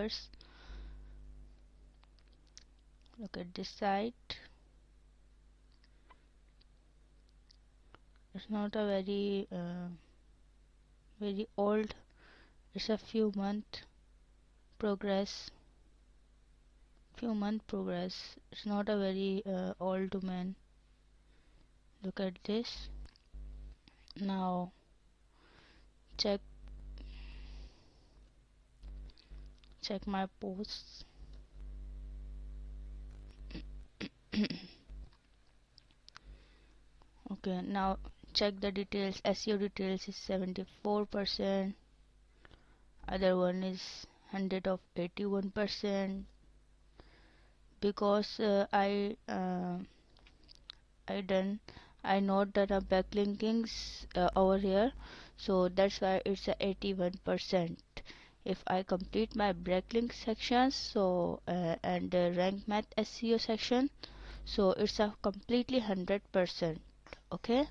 visitors. Look at this site. It's not a very old. It's a few month progress. It's not a very old domain. Look at this. Now check my posts. Okay, now check the details. SEO details is 74%. Other one is 100 of 81%. Because I not done a backlinkings over here, so that's why it's a 81%. If I complete my backlink sections, so and rank math SEO section, so it's a completely 100%. Okay,